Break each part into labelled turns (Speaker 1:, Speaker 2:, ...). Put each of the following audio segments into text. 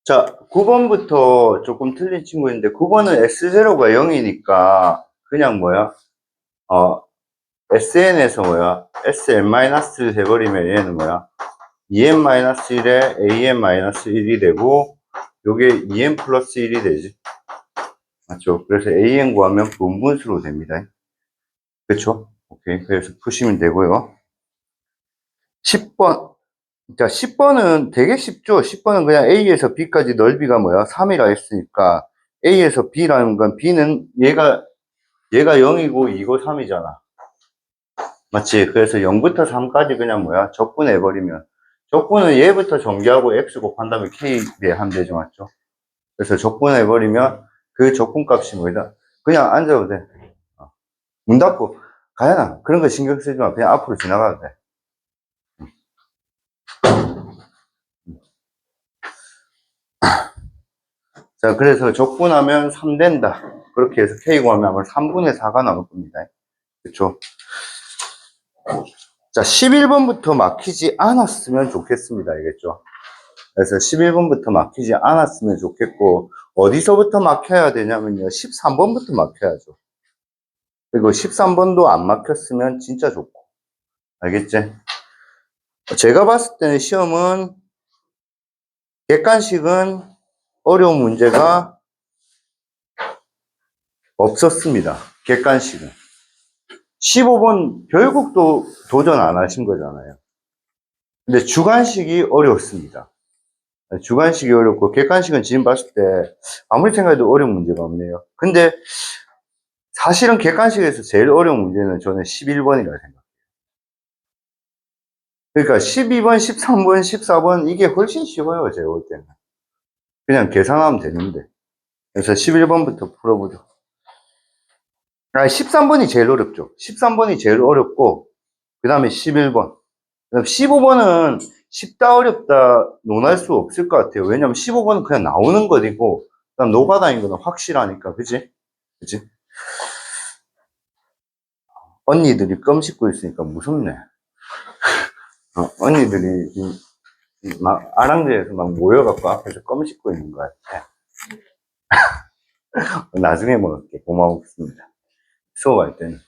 Speaker 1: 자, 9번부터 조금 틀린 친구인데, 9번은 S0가 0이니까, 그냥 뭐야? SN에서 뭐야? SN-를 해버리면 얘는 뭐야? 2n-1에 an-1이 되고, 요게 2n 플러스 1이 되지. 맞죠? 그래서 an 구하면 분분수로 됩니다. 그쵸? 오케이. 그래서 푸시면 되고요. 10번. 자, 10번은 되게 쉽죠? 10번은 그냥 A에서 B까지 넓이가 뭐야? 3이라 했으니까, A에서 B라는 건 B는 얘가 0이고 2고 3이잖아. 맞지? 그래서 0부터 3까지 그냥 뭐야? 적분해버리면. 적분은 얘부터 전개하고 X 곱한 다음에 K 하면 되죠. 맞죠? 그래서 적분해버리면 그 적분값이 뭐다? 그냥 앉아도 돼. 문 닫고, 가연아, 그런 거 신경 쓰지 마. 그냥 앞으로 지나가도 돼. 자, 그래서 적분하면 3 된다. 그렇게 해서 K 구하면 아마 3분의 4가 나올 겁니다. 그쵸? 자, 11번부터 막히지 않았으면 좋겠습니다. 알겠죠? 그래서 11번부터 막히지 않았으면 좋겠고, 어디서부터 막혀야 되냐면요. 13번부터 막혀야죠. 그리고 13번도 안 막혔으면 진짜 좋고. 알겠지? 제가 봤을 때는 시험은 객관식은 어려운 문제가 없었습니다. 객관식은. 15번 결국 또 도전 안 하신 거잖아요. 근데 주관식이 어려웠습니다. 주관식이 어렵고 객관식은 지금 봤을 때 아무리 생각해도 어려운 문제가 없네요. 근데 사실은 객관식에서 제일 어려운 문제는 저는 11번이라고 생각해요. 그러니까 12번, 13번, 14번 이게 훨씬 쉬워요. 제가 볼 때는. 그냥 계산하면 되는데. 그래서 11번부터 풀어보죠. 13번이 제일 어렵죠. 13번이 제일 어렵고 그 다음에 11번. 15번은 쉽다 어렵다 논할 수 없을 것 같아요. 왜냐면 15번은 그냥 나오는 거이고 그다음 노가다인 거는 확실하니까. 그치? 그치? 언니들이 껌 씹고 있으니까 무섭네. 언니들이 막 아랑제에서 막 모여갖고 앞에서 껌 씹고 있는 것 같아. 나중에 먹을게. 고마웠습니다. 수업할 때는.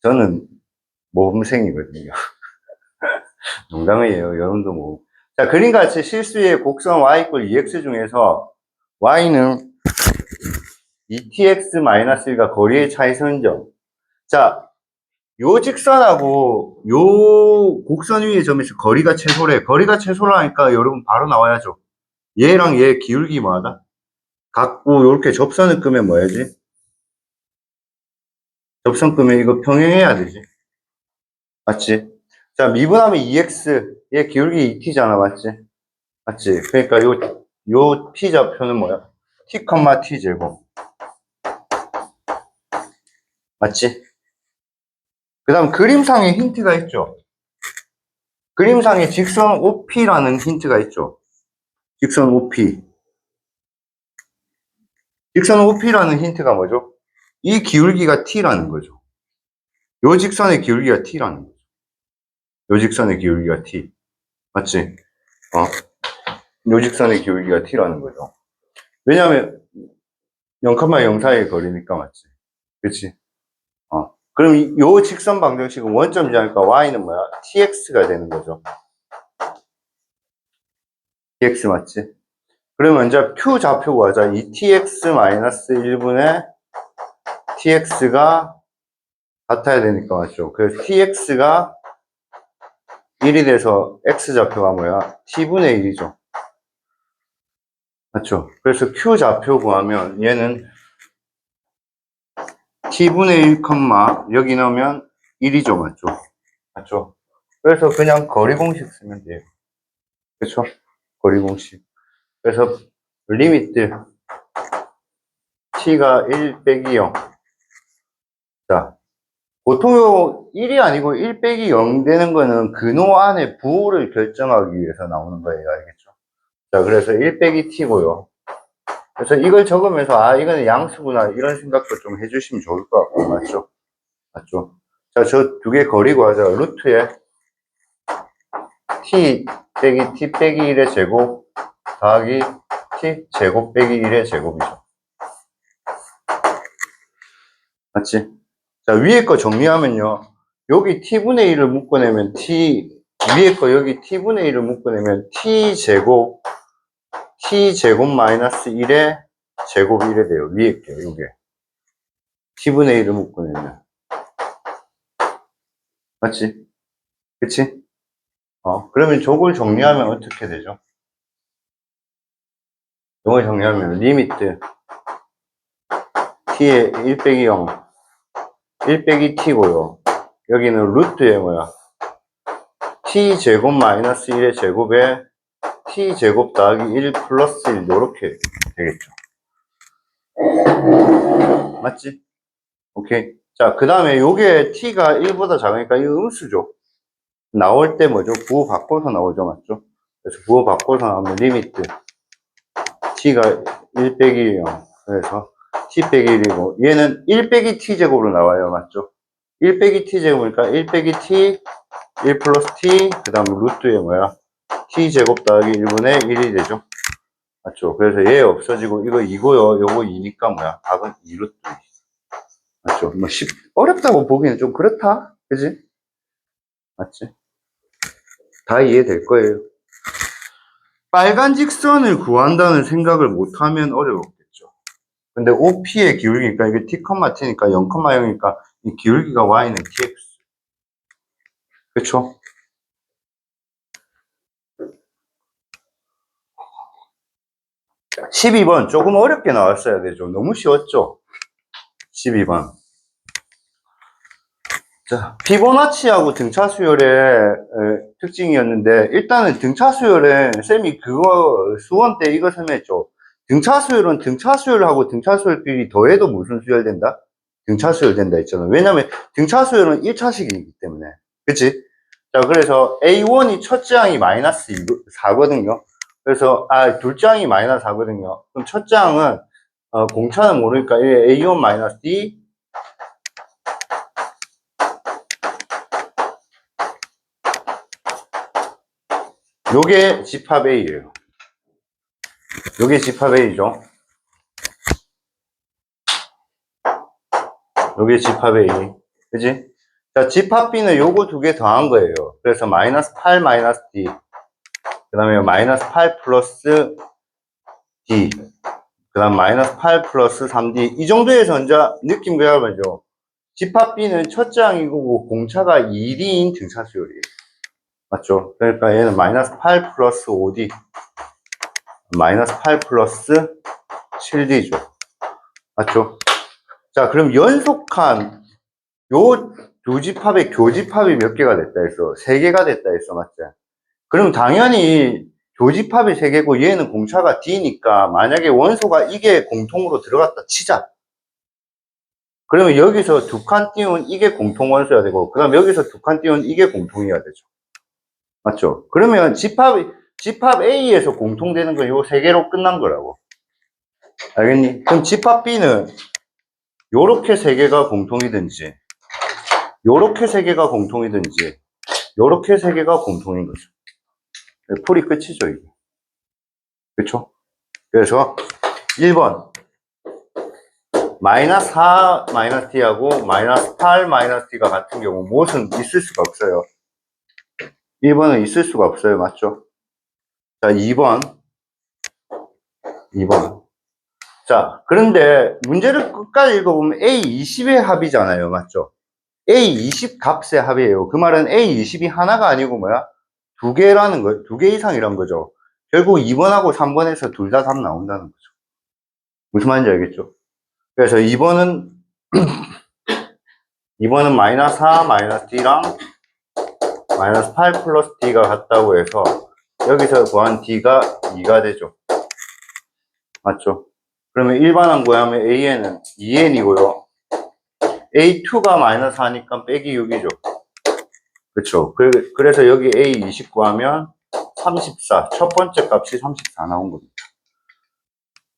Speaker 1: 저는 모범생이거든요. 농담이에요. 여러분도 뭐. 자, 그림같이 실수의 곡선 y 이퀄 2x 중에서 y는 2tx-1가 거리의 차이선점. 자, 요 직선하고 요 곡선 위의 점에서 거리가 최소래. 거리가 최소라니까 여러분 바로 나와야죠. 얘랑 얘 기울기 뭐하다? 같고 요렇게 접선을 끄면 뭐야지? 접선 끄면 이거 평행해야 되지. 맞지? 자, 미분하면 2x, 얘 기울기 2t잖아. 맞지? 맞지? 그러니까 요 t 좌표는 뭐야? t, t 제곱. 맞지? 그 다음 그림상에 힌트가 있죠. 그림상에 직선 OP라는 힌트가 있죠. 직선 OP. 직선 OP라는 힌트가 뭐죠? 이 기울기가 t라는 거죠. 요 직선의 기울기가 t라는 거죠. 요 직선의 기울기가 t. 맞지? 요 직선의 기울기가 t라는 거죠. 왜냐하면 0,0 사이의 거리니까. 맞지? 그치? 그럼 요 직선 방정식은 원점이니까 y는 뭐야? tx가 되는 거죠. tx 맞지? 그러면 이제 q 좌표 구하자. 이 tx-1분의 tx가 같아야 되니까. 맞죠? 그래서 tx가 1이 돼서 x 좌표가 뭐야? t분의 1이죠. 맞죠? 그래서 q 좌표 구하면 얘는 t분의 1, 여기 넣으면 1이죠. 맞죠? 맞죠? 그래서 그냥 거리 공식 쓰면 돼요. 그쵸? 거리 공식. 그래서 리미트 t가 1 빼기 0. 자, 보통 1이 아니고 1 빼기 0 되는 거는 근호 안의 부호를 결정하기 위해서 나오는 거예요. 알겠죠? 자, 그래서 1 빼기 t고요. 그래서 이걸 적으면서 이거는 양수구나 이런 생각도 좀 해주시면 좋을 것 같고. 맞죠? 맞죠? 자, 저 두 개 거리 구하자. 루트에 t 빼기 t 빼기 1의 제곱 더하기 t 제곱 빼기 1의 제곱이죠. 맞지? 자, 위에 거 정리하면요. 여기 t분의 1을 묶어내면 위에 거 여기 t분의 1을 묶어내면 t제곱 마이너스 1의 제곱 1에 돼요. 위에 게, 요게. t분의 1을 묶어내면. 맞지? 그치? 그러면 저걸 정리하면 어떻게 되죠? 이걸 정리하면 리미트 t의 1 빼기 0, 1 빼기 t고요. 여기는 루트의 뭐야? t제곱 마이너스 1의 제곱에 t제곱 더하기 1 플러스 1 이렇게 되겠죠. 맞지? 오케이. 자, 그 다음에 요게 t가 1보다 작으니까 이거 음수죠. 나올 때 뭐죠? 부호 바꿔서 나오죠. 맞죠? 그래서 부호 바꿔서 나오면 리미트 t가 1 빼기 0. 그래서 t 빼기 1이고 얘는 1 빼기 t제곱으로 나와요. 맞죠? 1 빼기 t제곱이니까 1 빼기 t 1 플러스 t 그 다음 루트에 뭐야? t제곱 더하기 1분의 1이 되죠. 맞죠? 그래서 얘 없어지고 이거 2고요. 요거 2니까 뭐야? 답은 2루트. 맞죠? 뭐 어렵다고 보기에는 좀 그렇다. 그지? 맞지? 다 이해될 거예요. 빨간 직선을 구한다는 생각을 못하면 어려웠겠죠. 근데 OP의 기울기니까 이게 T, T니까 0,0이니까 이 기울기가 Y는 TX. 그쵸? 12번 조금 어렵게 나왔어야 되죠. 너무 쉬웠죠? 12번. 자, 피보나치하고 등차 수열의 특징이었는데, 일단은 등차 수열은 쌤이 그거 수원 때 이거 설명했죠. 등차 수열은 등차 수열하고 등차 수열끼리 더해도 무슨 수열된다? 등차 수열된다 했잖아. 왜냐면 등차 수열은 1차식이기 때문에. 그치? 자, 그래서 A1이 첫째 항이 마이너스 4거든요. 그래서, 둘째 항이 마이너스 4거든요. 그럼 첫째 항은, 공차는 모르니까 A1 마이너스 D, 요게 집합 A예요. 요게 집합 A죠. 요게 집합 A. 그지? 자, 집합 B는 요거 두 개 더한 거예요. 그래서 마이너스 8 마이너스 D. 그 다음에 마이너스 8 플러스 D. 그 다음 마이너스 8 플러스 3D. 이 정도에서 이제 느낌 그야 말죠. 집합 B는 첫째 항이고 공차가 1인 등차 수열이에요. 맞죠? 그러니까 얘는 마이너스 8 플러스 5D. 마이너스 8 플러스 7D죠. 맞죠? 자, 그럼 연속한 요 두 집합의 교집합이 몇 개가 됐다 했어? 3개가 됐다 했어. 맞지? 그럼 당연히 교집합이 3개고 얘는 공차가 D니까 만약에 원소가 이게 공통으로 들어갔다 치자. 그러면 여기서 두 칸 띄운 이게 공통 원소야 되고 그 다음 여기서 두 칸 띄운 이게 공통이어야 되죠. 맞죠? 그러면 집합 A에서 공통되는 건 요 3개로 끝난 거라고. 알겠니? 그럼 집합 B는 요렇게 3개가 공통이든지 요렇게 3개가 공통이든지 요렇게 3개가 공통인 거죠. 풀이 끝이죠, 이게. 그쵸? 그래서 1번 마이너스 4 마이너스 t하고 마이너스 8 마이너스 t가 같은 경우 무엇은 있을 수가 없어요. 1번은 있을 수가 없어요. 맞죠? 자, 2번 자, 그런데 문제를 끝까지 읽어보면 A20의 합이잖아요. 맞죠? A20 값의 합이에요. 그 말은 A20이 하나가 아니고 뭐야? 2개라는 거예요. 2개 이상이란 거죠. 결국 2번하고 3번에서 둘 다 답 나온다는 거죠. 무슨 말인지 알겠죠? 그래서 2번은 마이너스 4 마이너스 D랑 마이너스 8 플러스 D가 같다고 해서 여기서 구한 D가 2가 되죠. 맞죠? 그러면 일반항 구하면 AN은 2N이고요. A2가 마이너스 4니까 빼기 6이죠. 그렇죠. 그래서 여기 A20 구하면 34. 첫 번째 값이 34 나온 겁니다.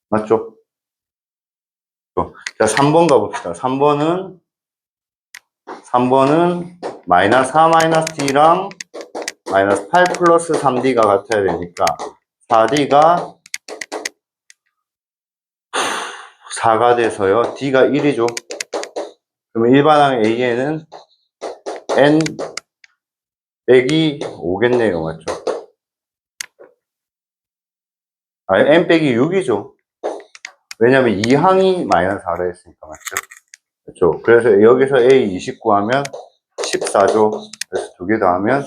Speaker 1: 맞죠? 자, 3번 가봅시다. 3번은 마이너스 4 마이너스 D랑 마이너스 8 플러스 3D가 같아야 되니까 4D가 4가 돼서요. D가 1이죠. 그러면 일반항 A에는 N 빼기 5겠네요. 맞죠? 아, N 빼기 6이죠. 왜냐면 2항이 마이너스 4라 했으니까. 맞죠? 그렇죠. 그래서 여기서 A 29 하면 14죠. 그래서 두 개 더하면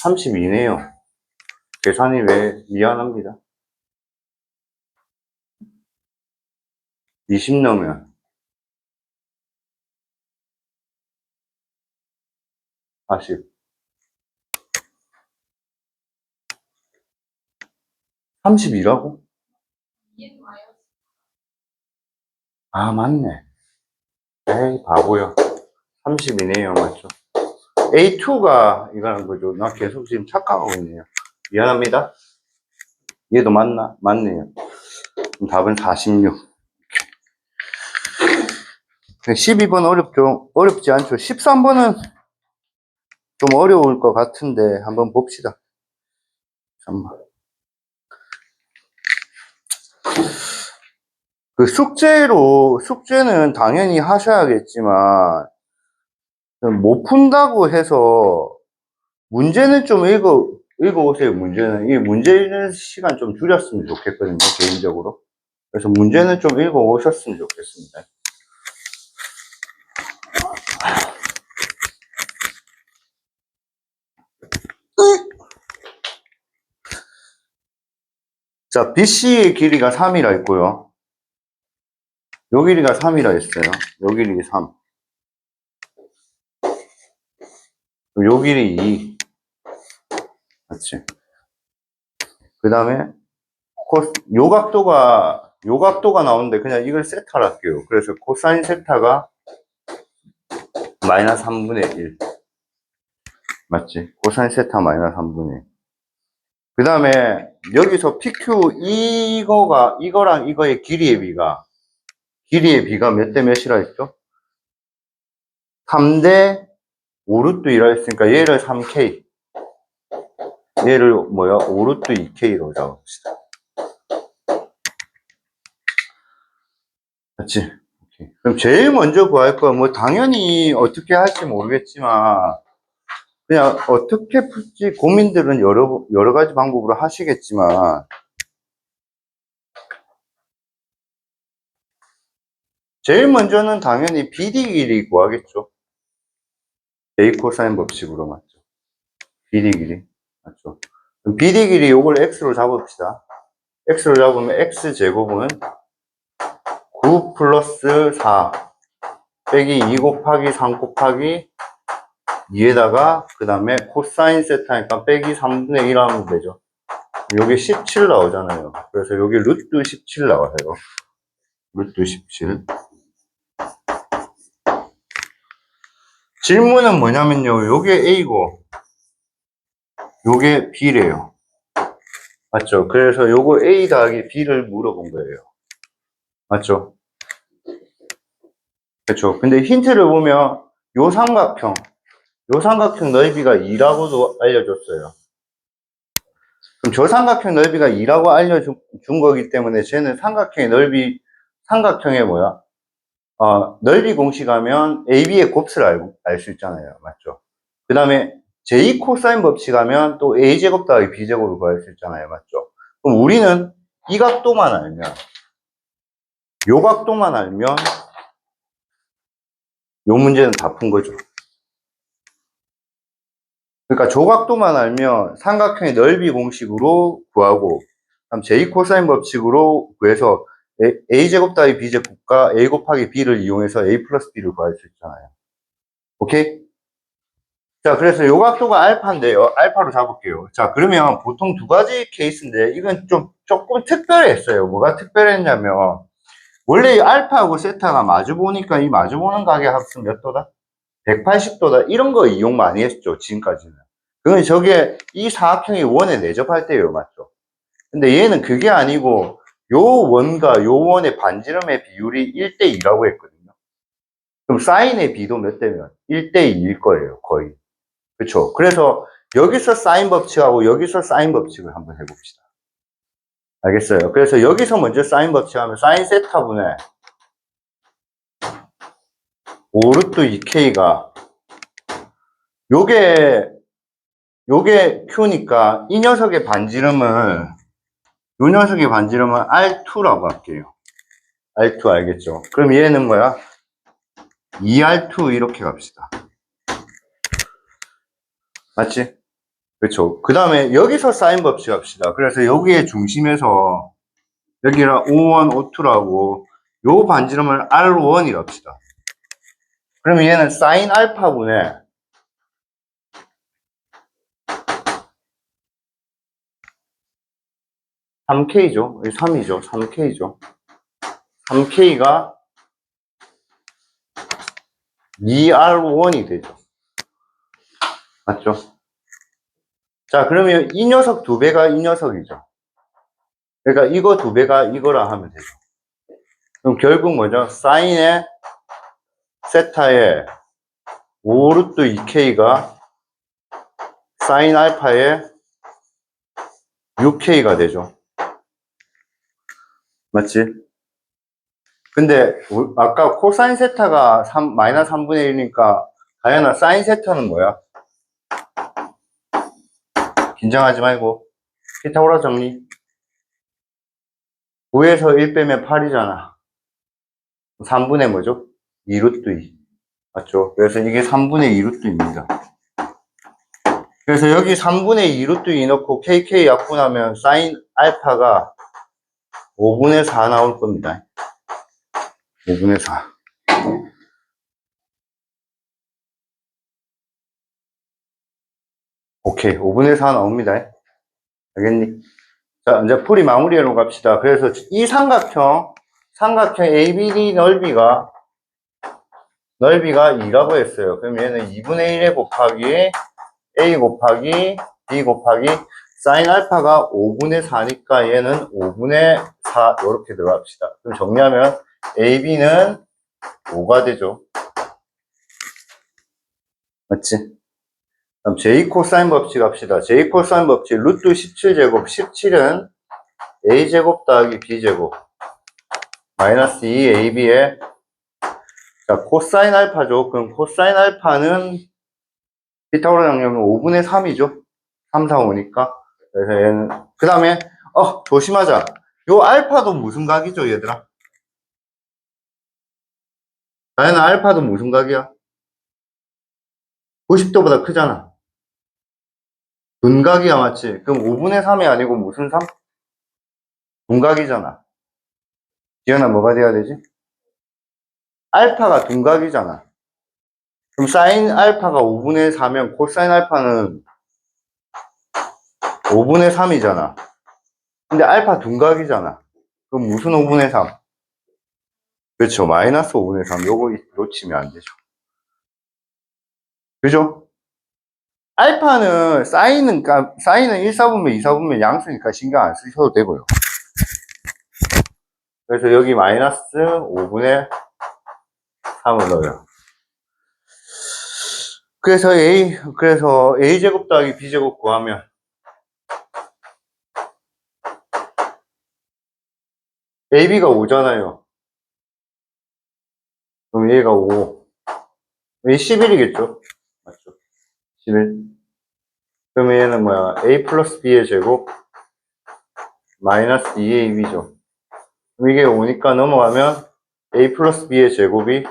Speaker 1: 32네요. 계산이 왜 미안합니다. 20 넣으면 40. 32라고? 아, 맞네. 에이, 바보야. 30이네요. 맞죠? A2가 이거는 거죠. 나 계속 지금 착각하고 있네요. 미안합니다. 얘도 맞나? 맞네요. 그럼 답은 46. 12번 어렵죠? 어렵지 않죠? 13번은 좀 어려울 것 같은데 한번 봅시다. 잠깐만. 그 숙제는 당연히 하셔야겠지만 못 푼다고 해서 문제는 좀 읽어보세요. 문제는. 이 문제 읽는 시간 좀 줄였으면 좋겠거든요. 개인적으로. 그래서 문제는 좀 읽어보셨으면 좋겠습니다. 자, BC의 길이가 3이라 했고요. 요 길이가 3이라 했어요. 요 길이 3. 요 길이 2. 맞지? 그 다음에 요 각도가 나오는데 그냥 이걸 세타로 할게요. 그래서 코사인 세타가 마이너스 3분의 1. 맞지? 코사인 세타 마이너스 3분의 1. 그 다음에 여기서 PQ 이거랑 이거의 길이의 비가 몇 대 몇이라 했죠? 3대 5루트 1라 했으니까 얘를 3K, 얘를 5루트 2K로 잡읍시다. 맞지? 오케이. 그럼 제일 먼저 구할 거 당연히 어떻게 할지 모르겠지만 그냥 어떻게 풀지 고민들은 여러 가지 방법으로 하시겠지만 제일 먼저는 당연히 BD 길이 구하겠죠. A 코사인 법칙으로 맞죠. BD 길이 맞죠. 그럼 BD 길이 요걸 X로 잡읍시다. X로 잡으면 X제곱은 9 플러스 4 빼기 2 곱하기 3 곱하기 2에다가 그 다음에 코사인 세타니까 빼기 3분의 1 하면 되죠. 여기 17 나오잖아요. 그래서 여기 루트 17 나와요. 루트 17. 질문은 뭐냐면요. 요게 A고 요게 B래요. 맞죠? 그래서 요거 A 더하기 B를 물어본 거예요. 맞죠? 그렇죠. 근데 힌트를 보면 요 삼각형 넓이가 2라고도 알려줬어요. 그럼 저 삼각형 넓이가 2라고 알려준 거기 때문에 쟤는 삼각형의 넓이 공식하면 AB의 곱수를 알 수 있잖아요. 맞죠? 그 다음에 제2 코사인 법칙 하면 또 A제곱 더하기 B제곱을 구할 수 있잖아요. 맞죠? 그럼 우리는 이 각도만 알면, 요 각도만 알면, 요 문제는 다 푼 거죠. 그러니까 저 각도만 알면 삼각형의 넓이 공식으로 구하고, 그다음 제2 코사인 법칙으로 구해서 A제곱 더하기 B제곱과 A 곱하기 B를 이용해서 A 플러스 B를 구할 수 있잖아요. 오케이? 자, 그래서 요 각도가 알파인데요. 알파로 잡을게요. 자, 그러면 보통 두 가지 케이스인데, 이건 조금 특별했어요. 뭐가 특별했냐면, 원래 이 알파하고 세타가 마주보니까 이 마주보는 각의 합은 몇 도다? 180도다. 이런 거 이용 많이 했죠. 지금까지는. 그건 저게 이 사각형이 원에 내접할 때예요. 맞죠? 근데 얘는 그게 아니고, 요 원과 요 원의 반지름의 비율이 1대2라고 했거든요. 그럼 사인의 비도 몇 대면? 1대2일 거예요. 거의. 그렇죠. 그래서 여기서 사인 법칙하고 여기서 사인 법칙을 한번 해봅시다. 알겠어요? 그래서 여기서 먼저 사인 법칙하면 사인 세타분의 5루트 2K가 요게 Q니까 이 녀석의 반지름은 요 녀석의 반지름은 R2라고 할게요. R2 알겠죠? 그럼 얘는 뭐야? 2R2 이렇게 갑시다. 맞지? 그렇죠. 그 다음에 여기서 사인 법칙 합시다. 그래서 여기에 중심에서 여기가 O1, O2라고 요 반지름을 R1이라 합시다. 그러면 얘는 사인 알파분의 3K죠. 3이죠. 3K죠. 3K가 2R1이 되죠. 맞죠? 자, 그러면 이 녀석 두 배가 이 녀석이죠. 그러니까 이거 두 배가 이거라 하면 되죠. 그럼 결국 뭐죠? 사인의 세타의 5루트 2K가 사인 알파의 6K가 되죠. 맞지? 근데 아까 코사인 세타가 마이너스 3분의 1이니까 다현아 사인 세타는 뭐야? 긴장하지 말고 피타고라 정리. 9에서 1 빼면 8이잖아. 3분의 뭐죠? 2루트 2. 맞죠? 그래서 이게 3분의 2루트입니다. 그래서 여기 3분의 2루트 2 넣고 KK 약분하면 사인 알파가 5분의 4 나올 겁니다. 5분의 4. 오케이. 5분의 4 나옵니다. 알겠니? 자, 이제 풀이 마무리하러 갑시다. 그래서 이 삼각형 ABD 넓이가 2라고 했어요. 그럼 얘는 2분의 1에 곱하기 A 곱하기 B 곱하기 사인 알파가 5분의 4니까 얘는 5분의 4 이렇게 들어갑시다. 그럼 정리하면 AB는 5가 되죠. 맞지? 그럼 J 코사인 법칙 합시다. J 코사인 법칙 루트 17제곱 17은 A제곱 더하기 B제곱 마이너스 2AB에 자, 코사인 알파죠. 그럼 코사인 알파는 피타고라 양념은 5분의 3이죠. 3, 4, 5니까. 그래서 얘는, 그 다음에, 조심하자. 요 알파도 무슨 각이죠, 얘들아? 나는 알파도 무슨 각이야? 90도보다 크잖아. 둔각이야, 맞지? 그럼 5분의 3이 아니고 무슨 3? 둔각이잖아. 지연아, 뭐가 돼야 되지? 알파가 둔각이잖아. 그럼 사인 알파가 5분의 4면 코사인 알파는 5분의 3이잖아. 근데 알파 둔각이잖아. 그럼 무슨 5분의 3? 그렇죠. 마이너스 5분의 3. 요거 놓치면 안 되죠. 그죠? 알파는, 사인은 1, 4분면 2, 4분면 양수니까 신경 안 쓰셔도 되고요. 그래서 여기 마이너스 5분의 3을 넣어요. 그래서 A제곱 더하기 B제곱 구하면, AB가 5잖아요. 그럼 얘가 5. 얘 11이겠죠? 맞죠? 11. 그러면 얘는 뭐야? A 플러스 B의 제곱, 마이너스 2AB죠. 그럼 이게 5니까 넘어가면 A 플러스 B의 제곱이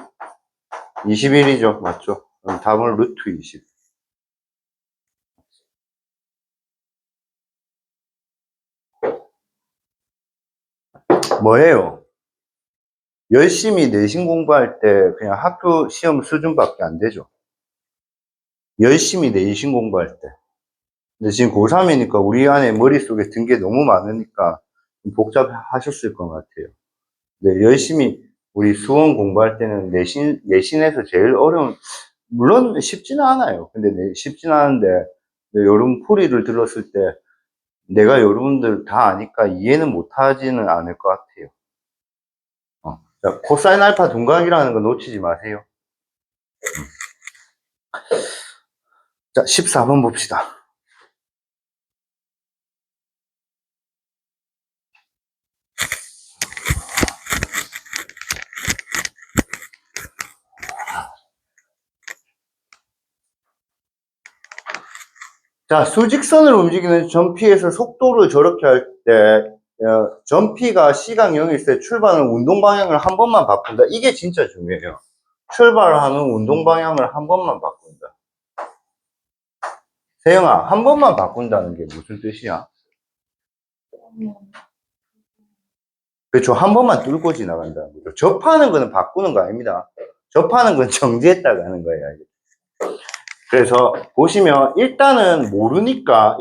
Speaker 1: 21이죠. 맞죠? 그럼 답은 루트 20. 뭐예요? 열심히 내신 공부할 때 그냥 학교 시험 수준밖에 안 되죠. 열심히 내신 공부할 때. 근데 지금 고3이니까 우리 안에 머릿속에 든 게 너무 많으니까 좀 복잡하셨을 것 같아요. 근데 열심히 우리 수원 공부할 때는 내신에서 제일 어려운, 물론 쉽지는 않아요. 근데 쉽지는 않은데, 여러분 풀이를 들었을 때 내가 여러분들 다 아니까 이해는 못하지는 않을 것 같아요. 자, 코사인 알파 둔각이라는 거 놓치지 마세요. 자, 14번 봅시다. 자, 수직선을 움직이는 전피에서 속도를 저렇게 할 때, 전피가 시각 0일 때 출발하는 운동 방향을 한 번만 바꾼다. 이게 진짜 중요해요. 출발하는 운동 방향을 한 번만 바꾼다. 세영아, 한 번만 바꾼다는 게 무슨 뜻이야? 그렇죠. 한 번만 뚫고 지나간다는 거죠. 접하는 거는 바꾸는 거 아닙니다. 접하는 건 정지했다고 하는 거예요. 그래서 보시면 일단은 모르니까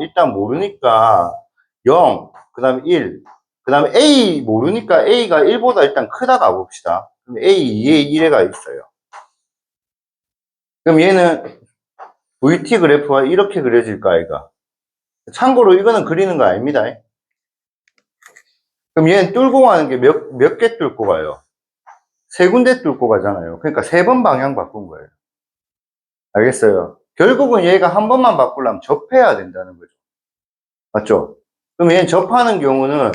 Speaker 1: 0, 그 다음에 1, 그 다음에 A 모르니까 A가 1보다 일단 크다 가봅시다. 그럼 A 2에 1에가 있어요. 그럼 얘는 VT 그래프가 이렇게 그려질까, 아이가? 참고로 이거는 그리는 거 아닙니다. 그럼 얘는 뚫고 가는 게 몇 개 뚫고 가요? 세 군데 뚫고 가잖아요. 그러니까 세 번 방향 바꾼 거예요. 알겠어요? 결국은 얘가 한 번만 바꾸려면 접해야 된다는 거죠. 맞죠? 그럼 얘는 접하는 경우는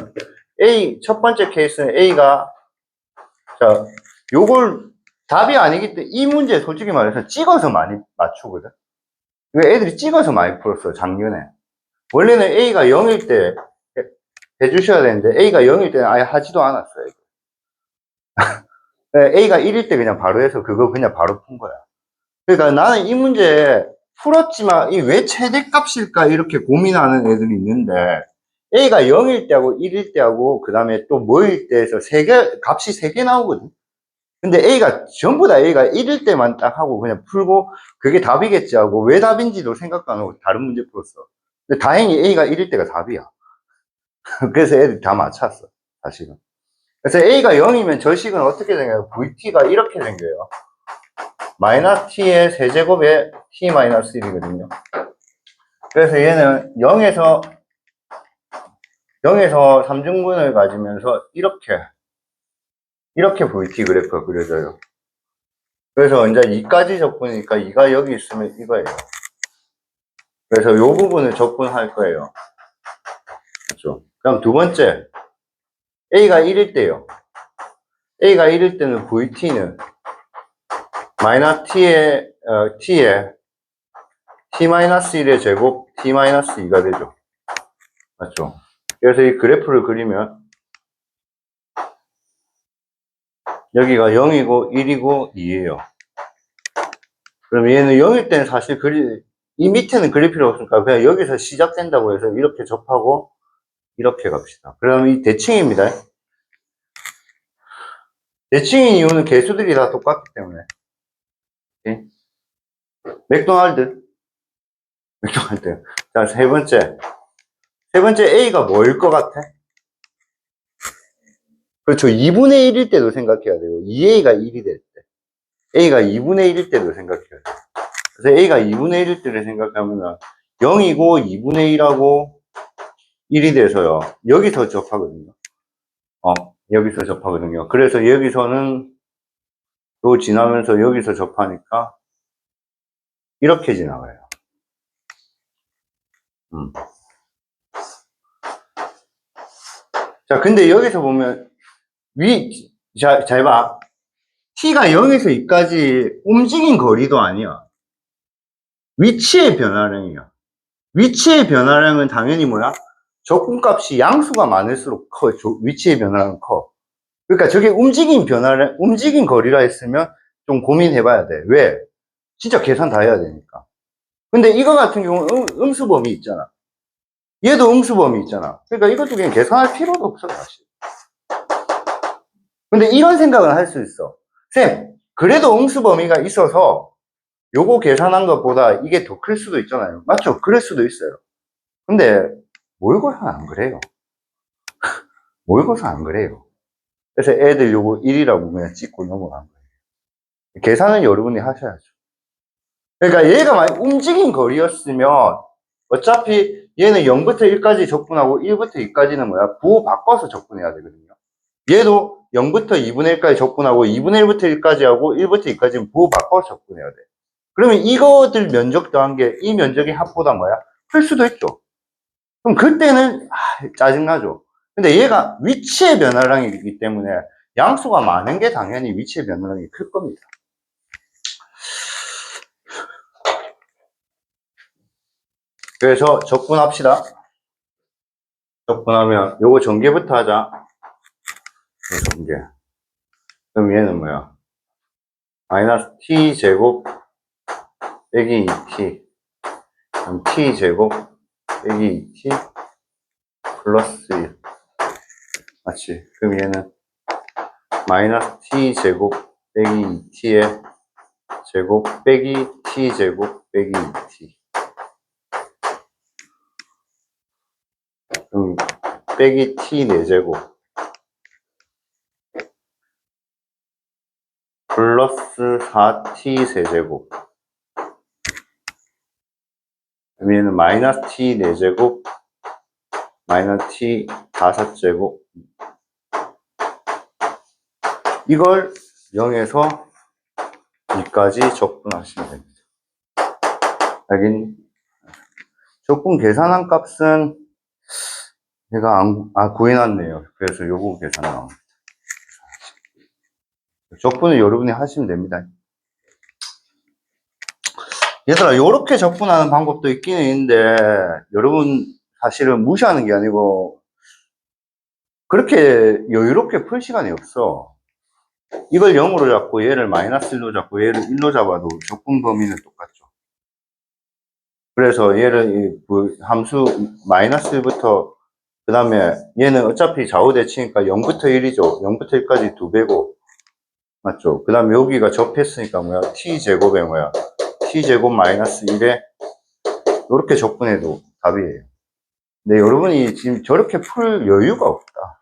Speaker 1: 첫 번째 케이스는 A가, 자, 요걸 답이 아니기 때문에 이 문제 솔직히 말해서 찍어서 많이 맞추거든. 이거 애들이 찍어서 많이 풀었어요, 작년에. 원래는 A가 0일 때 해주셔야 되는데 A가 0일 때는 아예 하지도 않았어요. A가 1일 때 그냥 바로 해서 그거 그냥 바로 푼 거야. 그러니까 나는 이 문제 풀었지만 이 왜 최대값일까 이렇게 고민하는 애들이 있는데 A가 0일 때하고 1일 때하고 그 다음에 또 뭐일 때에서 값이 3개 나오거든. 근데 전부 다 A가 1일 때만 딱 하고 그냥 풀고 그게 답이겠지 하고 왜 답인지도 생각도 안 하고 다른 문제 풀었어. 근데 다행히 A가 1일 때가 답이야. 그래서 애들이 다 맞췄어, 사실은. 그래서 A가 0이면 저 식은 어떻게 생겨요? VT가 이렇게 생겨요. 마이너스 T의 세제곱에 T 마이너스 1이거든요. 그래서 얘는 0에서 3중분을 가지면서 이렇게 VT 그래프가 그려져요. 그래서 이제 2까지 적분이니까 2가 여기 있으면 이거예요. 그래서 이 부분을 적분할 거예요. 그렇죠? 그럼 두 번째, A가 1일 때요. A가 1일 때는 VT는 마이너스 T의 T-1의 제곱 T-2가 되죠. 맞죠? 그래서 이 그래프를 그리면 여기가 0이고 1이고 2예요. 그럼 얘는 0일 때는 사실 이 밑에는 그릴 필요 없으니까 그냥 여기서 시작된다고 해서 이렇게 접하고 이렇게 갑시다. 그럼 이 대칭입니다. 대칭인 이유는 개수들이 다 똑같기 때문에. 오케이? 맥도날드. 자, 세 번째 A가 뭐일 것 같아? 그렇죠. 2분의 1일 때도 생각해야 되고 2A가 1이 될 때. A가 2분의 1일 때도 생각해야 돼요. 그래서 A가 2분의 1일 때를 생각하면 0이고 2분의 1하고 1이 돼서요. 여기서 접하거든요. 여기서 접하거든요. 그래서 여기서는 또 지나면서 여기서 접하니까 이렇게 지나가요. 자, 근데 여기서 보면 잘 봐. T가 0에서 2까지 움직인 거리도 아니야. 위치의 변화량이야. 위치의 변화량은 당연히 뭐야? 적분값이 양수가 많을수록 커. 위치의 변화량은 커. 그러니까 저게 움직인 거리라 했으면 좀 고민해봐야 돼. 왜? 진짜 계산 다 해야 되니까. 근데 이거 같은 경우는 음수범위 있잖아. 얘도 음수범위 있잖아. 그러니까 이것도 그냥 계산할 필요도 없어, 사실. 근데 이런 생각은 할 수 있어. 쌤, 그래도 음수범위가 있어서 요거 계산한 것보다 이게 더 클 수도 있잖아요. 맞죠? 그럴 수도 있어요. 근데 모의고사 안 그래요. 모의고사 안 그래요. 그래서 애들 요거 1이라고 그냥 찍고 넘어간 거예요. 계산은 여러분이 하셔야죠. 그러니까 얘가 만약 움직인 거리였으면 어차피 얘는 0부터 1까지 적분하고 1부터 2까지는 뭐야? 부호 바꿔서 적분해야 되거든요. 얘도 0부터 2분의 1까지 적분하고 2분의 1부터 1까지 하고 1부터 2까지는 부호 바꿔서 적분해야 돼. 그러면 이거들 면적 더한 게 이 면적의 합보다 뭐야? 클 수도 있죠. 그럼 그때는 짜증나죠. 근데 얘가 위치의 변화량이기 때문에 양수가 많은 게 당연히 위치의 변화량이 클 겁니다. 그래서 적분합시다. 적분하면 요거 전개부터 하자. 요 전개. 그럼 얘는 뭐야? 마이너스 t제곱 빼기 2t. 그럼 t제곱 빼기 2t 플러스 1. 맞지? 그럼 얘는 마이너스 t제곱 빼기 2t의 제곱 빼기 t제곱 빼기 2t. 그럼 빼기 t 4제곱 플러스 4t 세제곱. 그럼 얘는 마이너스 t 4제곱 마이너스 t 5제곱. 이걸 0에서 2까지 적분하시면 됩니다. 여긴 적분 계산한 값은 제가 구해놨네요. 그래서 요거 계산 나옵니다. 적분을 여러분이 하시면 됩니다. 얘들아, 요렇게 적분하는 방법도 있긴 있는데, 여러분 사실은 무시하는 게 아니고, 그렇게 여유롭게 풀 시간이 없어. 이걸 0으로 잡고, 얘를 마이너스 1로 잡고, 얘를 1로 잡아도 적분 범위는 똑같죠. 그래서 얘를, 함수 마이너스 1부터, 그 다음에 얘는 어차피 좌우대치니까 0부터 1이죠. 0부터 1까지 2배고, 맞죠? 그 다음에 여기가 접했으니까 뭐야? t제곱에 뭐야? t제곱 마이너스 1에 이렇게 적분해도 답이에요. 근데 여러분이 지금 저렇게 풀 여유가 없다.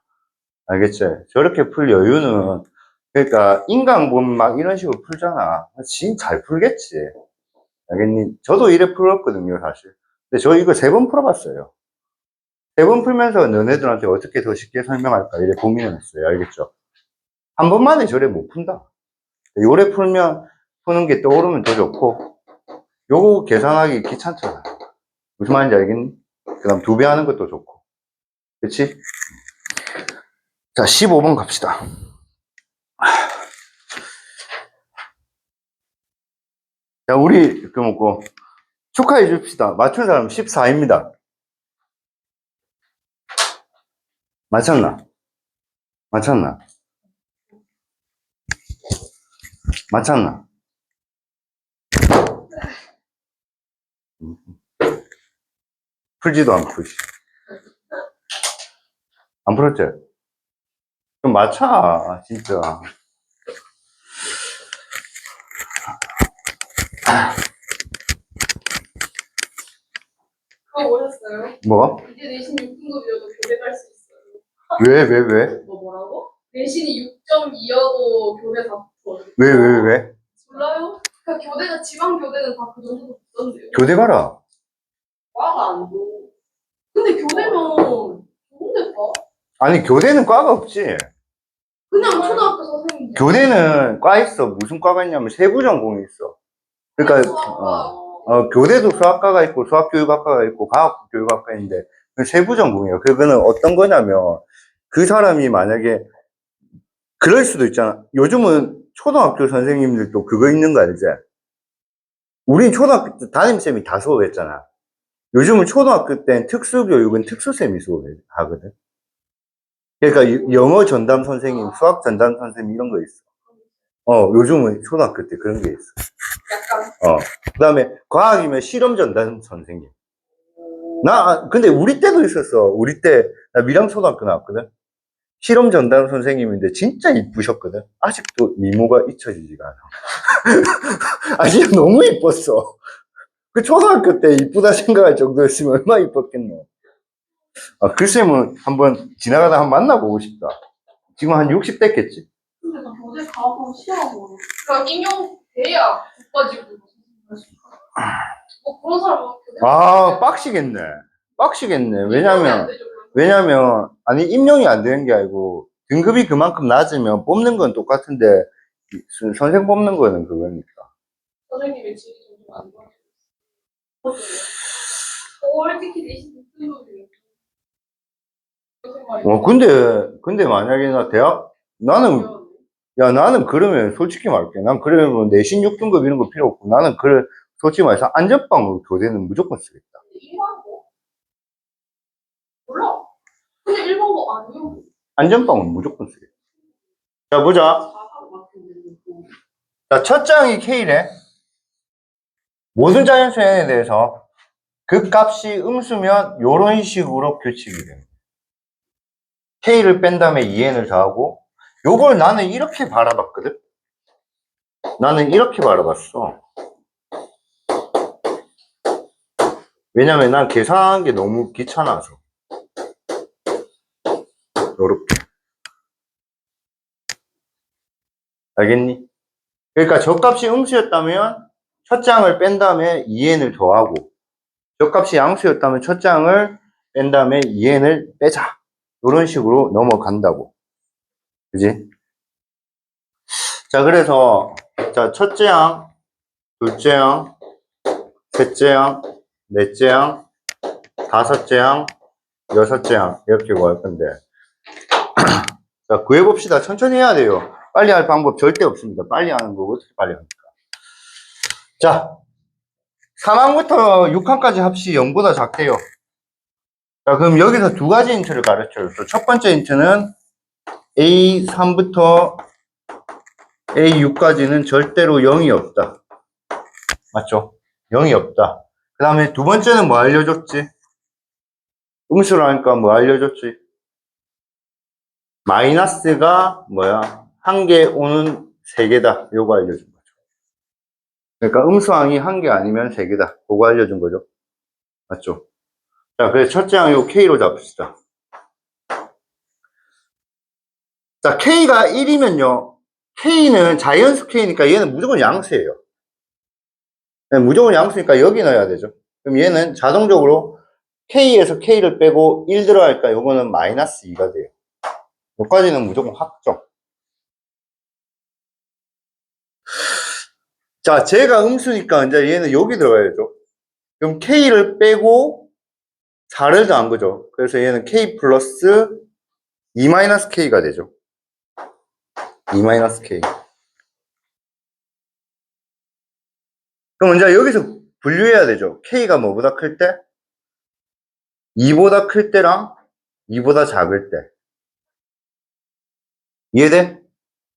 Speaker 1: 알겠지? 저렇게 풀 여유는, 그러니까 인강 보면 막 이런 식으로 풀잖아. 진짜 잘 풀겠지. 알겠니? 저도 이래 풀었거든요, 사실. 근데 저 이거 3번 풀어봤어요. 3번 풀면서 너네들한테 어떻게 더 쉽게 설명할까 이래 고민을 했어요. 알겠죠? 한 번만에 저래 못 푼다. 요래 풀면, 푸는 게 떠오르면 더 좋고, 요거 계산하기 귀찮잖아. 무슨 말인지 알겠니? 그 다음 2배 하는 것도 좋고. 그치? 자, 15번 갑시다. 자, 우리, 뭐, 축하해 줍시다. 맞춘 사람 14입니다. 맞췄나? 맞췄나? 맞췄나? 풀지도 않고, 안 풀었지? 좀 맞춰, 진짜.
Speaker 2: 그거 보셨어요?
Speaker 1: 뭐?
Speaker 2: 이제 내신 6등급이어도 교대 갈 수 있어요.
Speaker 1: 왜?
Speaker 2: 뭐라고? 내신이 6.2여도 교대 다 붙어요.
Speaker 1: 왜?
Speaker 2: 몰라요? 그러니까 교대가 지방 교대는 다 그 정도 붙던데요.
Speaker 1: 교대 가라.
Speaker 2: 과가 안 줘. 근데 교대면 좋은데 과?
Speaker 1: 아니, 교대는 과가 없지.
Speaker 2: 그냥 초등학교 선생님.
Speaker 1: 교대는 과 있어. 무슨 과가 있냐면 세부 전공이 있어. 그러니까, 교대도 수학과가 있고, 수학교육학과가 있고, 과학교육학과 있는데, 세부 전공이에요. 그거는 어떤 거냐면, 그 사람이 만약에, 그럴 수도 있잖아. 요즘은 초등학교 선생님들도 그거 있는 거 알지? 우린 초등학교 때 담임쌤이 다 수업했잖아. 요즘은 초등학교 땐 특수교육은 특수쌤이 수업하거든. 그러니까 영어 전담 선생님, 수학 전담 선생님 이런 거 있어. 요즘은 초등학교 때 그런 게 있어.
Speaker 2: 약간.
Speaker 1: 그 다음에 과학이면 실험 전담 선생님. 근데 우리 때도 있었어. 우리 때, 나 밀양초등학교 나왔거든. 실험 전담 선생님인데 진짜 이쁘셨거든. 아직도 미모가 잊혀지지가 않아. 아직 너무 이뻤어. 그 초등학교 때 이쁘다 생각할 정도였으면 얼마나 이뻤겠노. 그 쌤은 한번 지나가다 한번 만나보고 싶다. 지금 한 60 됐겠지?
Speaker 2: 근데 나 교대 가서 싫어하고. 그러니까 임용돼야 국가직으로 뭐 그런 사람은 교대.
Speaker 1: 빡시겠네. 왜냐면, 아니, 임용이 안 되는 게 아니고, 등급이 그만큼 낮으면 뽑는 건 똑같은데, 선생 뽑는 거는 그거니까.
Speaker 2: 선생님의 질이 점점 안 좋아지고 있어요. 특히 내신 6등급이에요.
Speaker 1: 근데 만약에 나는 그러면 솔직히 말할게. 난 그러면 내신 6등급 이런 거 필요 없고, 나는 솔직히 말해서 안전빵으로 교대는 무조건 쓰겠다.
Speaker 2: 2만 거? 몰라. 근데 1번 거 아니요.
Speaker 1: 안전빵은 무조건 쓰게. 자, 보자.
Speaker 2: 4번 같은데.
Speaker 1: 자, 첫 장이 K래. 모든 자연수 n에 대해서 그 값이 음수면 이런 식으로 규칙이 됩니다. K를 뺀 다음에 2n을 더하고, 요걸 나는 이렇게 바라봤거든? 나는 이렇게 바라봤어. 왜냐면 난 계산하는 게 너무 귀찮아서. 요렇게. 알겠니? 그러니까 저 값이 음수였다면 첫 장을 뺀 다음에 2n을 더하고, 저 값이 양수였다면 첫 장을 뺀 다음에 2n을 빼자. 이런 식으로 넘어간다고. 그지? 자, 그래서, 자, 첫째 양, 둘째 양, 셋째 양, 넷째 양, 다섯째 양, 여섯째 양. 이렇게 구할 건데. 자, 구해봅시다. 천천히 해야 돼요. 빨리 할 방법 절대 없습니다. 빨리 하는 거고, 어떻게 빨리 합니까? 자, 3항부터 6항까지 합시 0보다 작대요. 자, 그럼 여기서 두 가지 인트를 가르쳐줬어. 첫 번째 인트는 A3부터 A6까지는 절대로 0이 없다. 맞죠? 0이 없다. 그 다음에 두 번째는 뭐 알려줬지? 음수로 하니까 뭐 알려줬지? 마이너스가 뭐야? 한 개 오는 세 개다. 요거 알려준 거죠. 그러니까 음수항이 한 개 아니면 세 개다. 그거 알려준 거죠. 맞죠? 자, 그래서 첫째 항 요 K로 잡읍시다. 자, K가 1이면요. K는 자연수 K니까 얘는 무조건 양수예요. 네, 무조건 양수니까 여기 넣어야 되죠. 그럼 얘는 자동적으로 K에서 K를 빼고 1 들어가니까 요거는 마이너스 2가 돼요. 여기까지는 무조건 확정. 자, 제가 음수니까 이제 얘는 여기 들어가야죠. 그럼 K를 빼고 4를 더한 거죠. 그래서 얘는 K 플러스 2 마이너스 K가 되죠. 2 마이너스 K. 그럼 이제 여기서 분류해야 되죠. K가 뭐보다 클 때? 2보다 클 때랑 2보다 작을 때. 이해돼?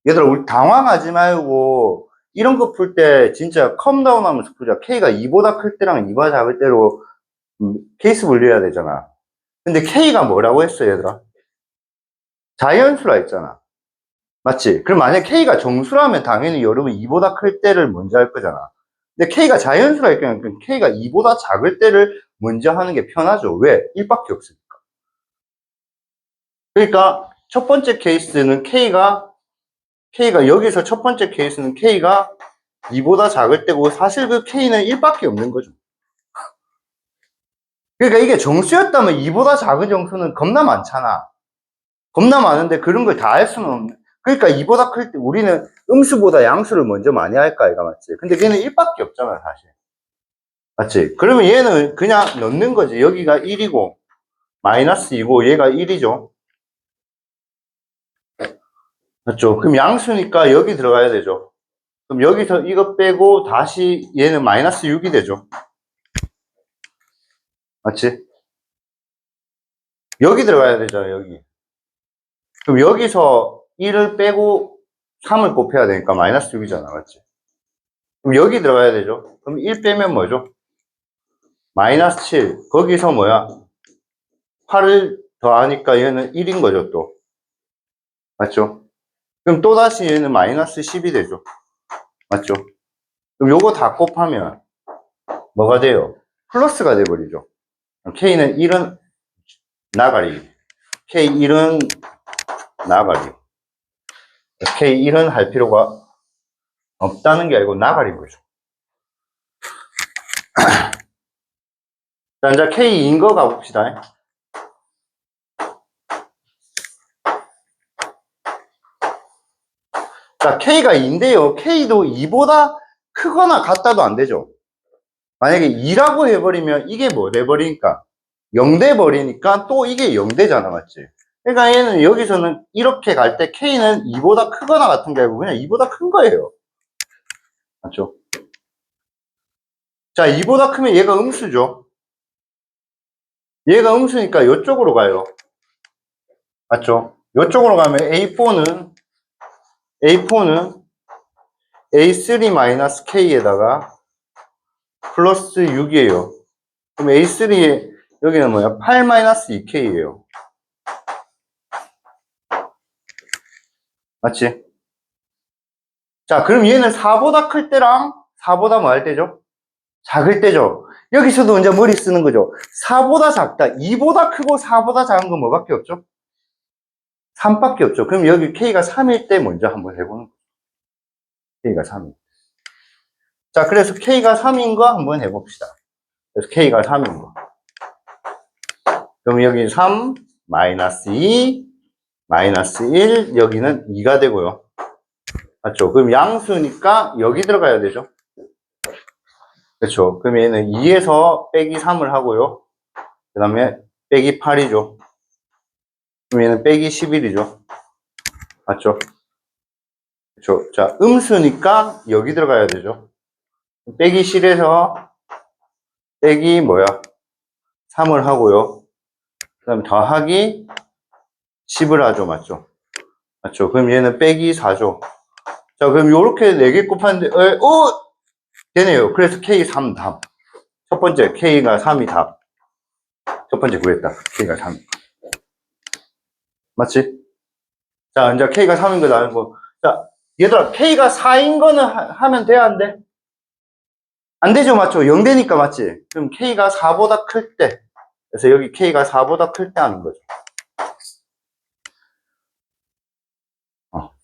Speaker 1: 얘들아, 우리 당황하지 말고, 이런 거 풀 때 진짜 컴다운 하면서 풀자. K가 2보다 클 때랑 2보다 작을 때로 케이스 분류해야 되잖아. 근데 K가 뭐라고 했어, 얘들아? 자연수라 했잖아. 맞지? 그럼 만약 K가 정수라면 당연히 여러분 2보다 클 때를 먼저 할 거잖아. 근데 K가 자연수라 했으니까 K가 2보다 작을 때를 먼저 하는 게 편하죠. 왜? 1밖에 없으니까. 그러니까 첫 번째 케이스는 K가 여기서 첫 번째 케이스는 K가 2보다 작을 때고 사실 그 K는 1밖에 없는 거죠. 그러니까 이게 정수였다면 2보다 작은 정수는 겁나 많잖아. 겁나 많은데 그런 걸 다 할 수는 없는. 그러니까 2보다 클 때 우리는 음수보다 양수를 먼저 많이 할까, 이가 맞지? 근데 걔는 1밖에 없잖아, 사실. 맞지? 그러면 얘는 그냥 넣는 거지. 여기가 1이고, 마이너스 2고, 얘가 1이죠. 맞죠? 그럼 양수니까 여기 들어가야 되죠. 그럼 여기서 이거 빼고 다시 얘는 마이너스 6이 되죠. 맞지? 여기 들어가야 되잖아, 여기. 그럼 여기서 1을 빼고 3을 곱해야 되니까 마이너스 6이잖아, 맞지? 그럼 여기 들어가야 되죠. 그럼 1 빼면 뭐죠? 마이너스 7. 거기서 뭐야? 8을 더하니까 얘는 1인 거죠, 또. 맞죠? 그럼 또다시 얘는 마이너스 10이 되죠. 맞죠? 그럼 요거 다 곱하면 뭐가 돼요? 플러스가 돼버리죠. K는 1은 나가리. K1은 나가리. K1은 할 필요가 없다는 게 아니고 나가리인 거죠. 자, 이제 K인 거 가봅시다. 자, K가 2인데요. K도 2보다 크거나 같다도 안 되죠. 만약에 2라고 해버리면 이게 뭐 돼버리니까 0 돼버리니까 또 이게 0 되잖아, 맞지? 그러니까 얘는 여기서는 이렇게 갈 때 K는 2보다 크거나 같은 게 아니고 그냥 2보다 큰 거예요. 맞죠? 자, 2보다 크면 얘가 음수죠. 얘가 음수니까 이쪽으로 가요. 맞죠? 이쪽으로 가면 A4는 A3-K에다가 플러스 6이에요. 그럼 A3에 여기는 뭐야? 8-2K예요. 맞지? 자, 그럼 얘는 4보다 클 때랑 4보다 뭐 할 때죠? 작을 때죠. 여기서도 이제 머리 쓰는 거죠. 4보다 작다. 2보다 크고 4보다 작은 건 뭐밖에 없죠? 3밖에 없죠. 그럼 여기 K가 3일 때 먼저 한번 해보는 거예요. K가 3일. 자, 그래서 K가 3인 거 한번 해봅시다. 그래서 K가 3인 거. 그럼 여기 3, 마이너스 2, 마이너스 1, 여기는 2가 되고요. 맞죠? 그럼 양수니까 여기 들어가야 되죠. 그렇죠. 그럼 얘는 2에서 빼기 3을 하고요. 그 다음에 빼기 8이죠. 그럼 얘는 빼기 11이죠. 맞죠? 그렇죠. 자, 음수니까 여기 들어가야 되죠. 빼기 7에서 빼기 뭐야? 3을 하고요. 그 다음에 더하기 10을 하죠. 맞죠? 맞죠? 그럼 얘는 빼기 4죠. 자, 그럼 요렇게 4개 곱하는데, 되네요. 그래서 K3 답. 첫 번째, K가 3이 답. 첫 번째 구했다. K가 3. 맞지? 자, 이제 K가 3인 거 나온 거. 자, 얘들아, K가 4인 거는 하면 돼야 안 돼? 안 되죠, 맞죠? 0 되니까 맞지? 그럼 K가 4보다 클 때. 그래서 여기 K가 4보다 클 때 하는 거죠.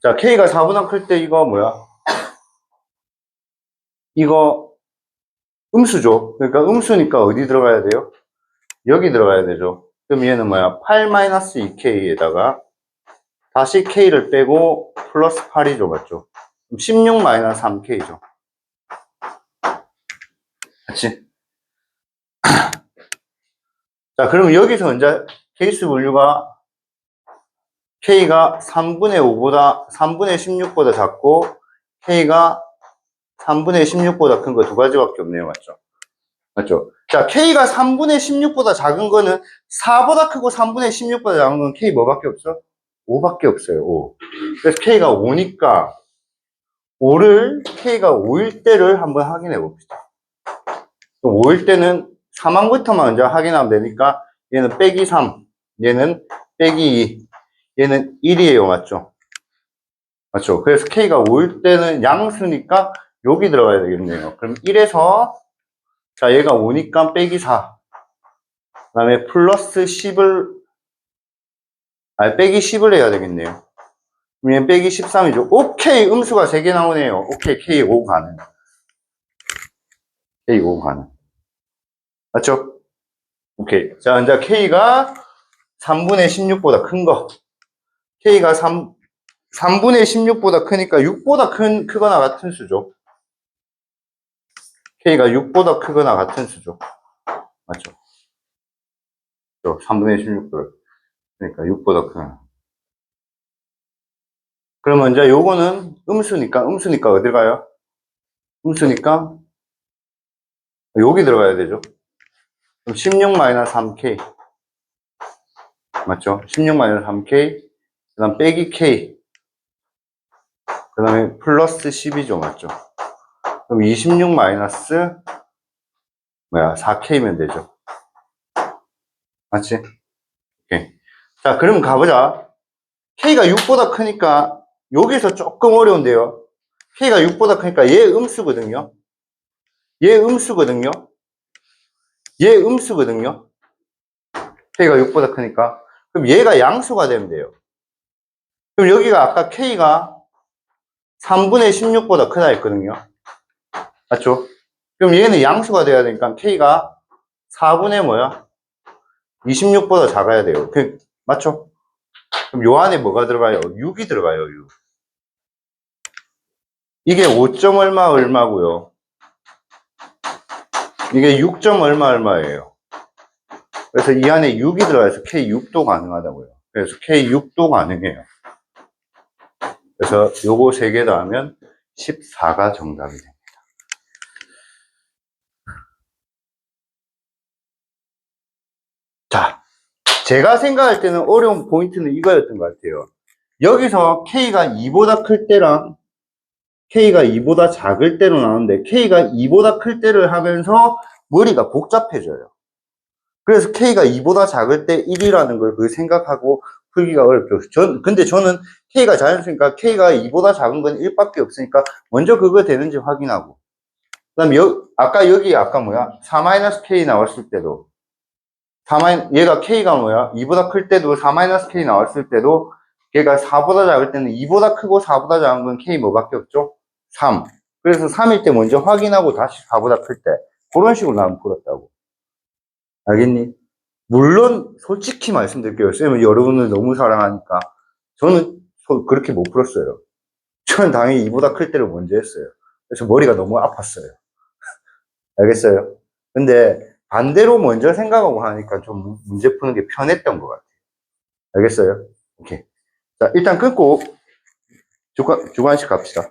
Speaker 1: 자, K가 4보다 클 때 이거 뭐야? 이거 음수죠. 그러니까 음수니까 어디 들어가야 돼요? 여기 들어가야 되죠. 그럼 얘는 뭐야? 8-2K에다가 다시 K를 빼고 플러스 8이죠. 맞죠? 16-3K죠. 맞지? 자, 그럼 여기서 이제 케이스 분류가 K가 3분의 5보다, 3분의 16보다 작고, K가 3분의 16보다 큰 거 두 가지밖에 없네요. 맞죠? 맞죠? 자, K가 3분의 16보다 작은 거는 4보다 크고 3분의 16보다 작은 건 K 뭐밖에 없어? 5밖에 없어요. 5. 그래서 K가 5니까 5를 K가 5일 때를 한번 확인해 봅시다. 5일 때는 3항부터 먼저 확인하면 되니까 얘는 빼기 3, 얘는 빼기 2, 얘는 1이에요. 맞죠? 맞죠? 그래서 K가 5일 때는 양수니까 여기 들어가야 되겠네요. 그럼 1에서 자 얘가 5니까 빼기 4, 그 다음에 플러스 10을 빼기 10을 해야 되겠네요. 그럼 얘는 빼기 13이죠. 오케이, 음수가 3개 나오네요. 오케이, K 5 가능. K 5 가능. 맞죠? 오케이. 자, 이제 K가 3분의 16보다 큰 거. K가 3분의 16보다 크니까 6보다 크거나 같은 수죠. K가 6보다 크거나 같은 수죠. 맞죠? 3분의 16보다. 그러니까 6보다 크거나. 그러면 이제 요거는 음수니까 어디 가요? 음수니까 여기 들어가야 되죠. 그럼 16-3K. 맞죠? 16-3K. 그 다음 빼기 K. 그 다음에 플러스 10이죠. 맞죠? 그럼 26 마이너스 4K면 되죠. 맞지? 오케이. 자, 그럼 가보자. K가 6보다 크니까 여기서 조금 어려운데요. K가 6보다 크니까 얘 음수거든요. 얘 음수거든요. 얘 음수거든요. K가 6보다 크니까. 그럼 얘가 양수가 되면 돼요. 그럼 여기가 아까 K가 3분의 16보다 크다 했거든요. 맞죠? 그럼 얘는 양수가 돼야 되니까 K가 4분의 26보다 작아야 돼요. 맞죠? 그럼 요 안에 뭐가 들어가요? 6이 들어가요, 6. 이게 5점 얼마고요. 이게 6점 얼마예요. 그래서 이 안에 6이 들어가서 K6도 가능하다고요. 그래서 K6도 가능해요. 그래서 요거 3개 더하면 14가 정답이 돼요. 자, 제가 생각할 때는 어려운 포인트는 이거였던 것 같아요. 여기서 K가 2보다 클 때랑 K가 2보다 작을 때로 나오는데 K가 2보다 클 때를 하면서 머리가 복잡해져요. 그래서 K가 2보다 작을 때 1이라는 걸 그 생각하고 풀기가 어렵죠. 근데 저는 K가 작으니까 K가 2보다 작은 건 1밖에 없으니까 먼저 그거 되는지 확인하고. 그 다음에 아까 뭐야? 4-K 나왔을 때도 얘가 K가 뭐야? 2보다 클 때도 4-K 나왔을 때도 걔가 4보다 작을 때는 2보다 크고 4보다 작은 건 K 뭐밖에 없죠? 3. 그래서 3일 때 먼저 확인하고 다시 4보다 클 때. 그런 식으로 나는 풀었다고. 알겠니? 물론 솔직히 말씀드릴게요. 쌤은 여러분을 너무 사랑하니까 저는 그렇게 못 풀었어요. 저는 당연히 2보다 클 때를 먼저 했어요. 그래서 머리가 너무 아팠어요. 알겠어요? 근데 반대로 먼저 생각하고 하니까 좀 문제 푸는 게 편했던 것 같아요. 알겠어요? 오케이. 자, 일단 끊고 주관식 갑시다.